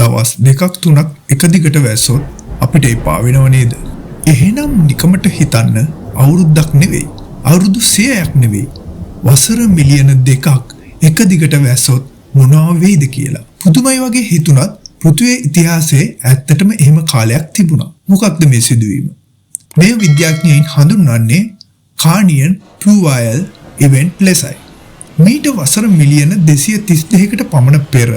දවස් 2-3ක් එක දිගට වැස්සොත් අපිට එපා වෙනව නේද? එහෙනම් නිකමට හිතන්න අවුරුද්දක් නෙවෙයි, අවුරුදු 100ක් නෙවෙයි, වසර මිලියන 2ක් එක දිගට වැස්සොත් මොනවා වෙයිද කියලා. පුදුමයි වගේ හිතුණත් පෘථිවියේ ඉතිහාසයේ ඇත්තටම එහෙම කාලයක් තිබුණා. මොකක්ද මේ සිදුවීම? මේ විද්‍යාඥයන් හඳුන්වන්නේ කානියන් ප්ලූවයල් ඉවෙන්ට් ලෙසයි. මීට වසර මිලියන 232කට පමණ පෙර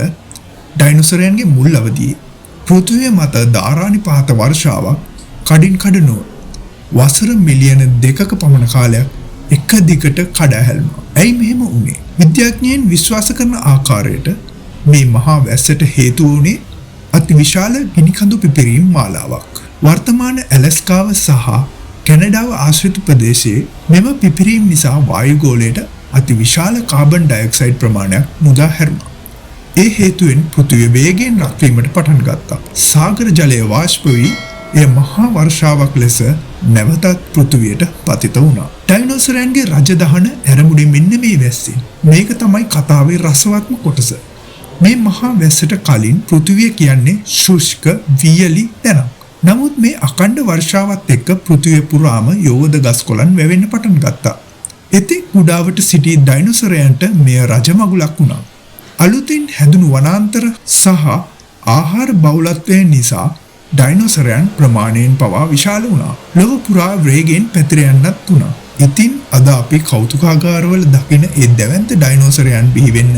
ඩයිනෝසරයන්ගේ මුල් අවදියේ පෘථිවිය මත ධාරානිපාත වර්ෂාවක් කඩින් කඩ නොව වසර මිලියන 2ක පමණ කාලයක් එක දිගට කඩහැල්ලුණා. ඇයි මෙහෙම වුනේ? විද්‍යාඥයන් විශ්වාස කරන ආකාරයට මේ මහා වැස්සට හේතු වුණේ අතිවිශාල ගිනිකඳු පිපිරීම් මාලාවක්. වර්තමාන ඇලස්කාව සහ කැනඩාව ආශ්‍රිත ප්‍රදේශයේ මෙම පිපිරීම් නිසා වායුගෝලයට අතිවිශාල කාබන් ඩයොක්සයිඩ් ප්‍රමාණයක් මුදා හැරුණා. ඒ හේතුවෙන් පෘථිවිය වේගයෙන් රත් වීමට පටන් ගත්තා. සාගර ජලය වාෂ්ප වී එය මහා වර්ෂාවක් ලෙස නැවතත් පෘථිවියට පතිත වුණා. ඩයිනෝසරයන්ගේ රජදහන ඇරමුණේ මෙන්න මේ වැස්සින්. මේක තමයි කතාවේ රසවත්ම කොටස. මේ මහා වැස්සට කලින් පෘථිවිය කියන්නේ ශුෂ්ක වියලි තැනක්. නමුත් මේ අකණ්ඩ වර්ෂාවත් එක්ක පෘථිවිය පුරාම යෝධ ගස් කොළන් වැවෙන්න පටන් ගත්තා. එතෙක් කුඩාවට සිටි ඩයිනෝසරයන්ට මෙය රජමගුලක් වුණා. අලුතින් හැදුණු වනාන්තර සහ ආහාර බහුලත්වය නිසා ඩයිනෝසරයන් ප්‍රමාණයෙන් පවා විශාල වුණා. ලොව පුරා වේගයෙන් පැතිර යන්නත් වුණා. ඉතින් අද අපි කෞතුකාගාරවල දකින ඒ දැවැන්ත ඩයිනෝසරයන් බිහි වෙන්න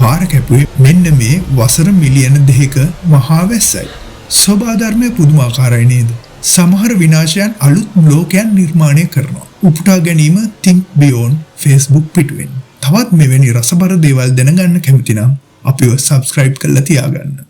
පාර කැපුවේ මෙන්න මේ වසර මිලියන 2ක මහා වැස්සයි. ස්වභාවධර්මය පුදුමාකාරයි නේද? සමහර විනාශයන් අලුත් ලෝකයන් නිර්මාණය කරනවා. උපුටා ගැනීම Think Beyond Facebook පිටුවෙන්. තවත් මෙවැනි රසබර දේවල් දැනගන්න කැමති නම් අපිව subscribe කරලා තියාගන්න.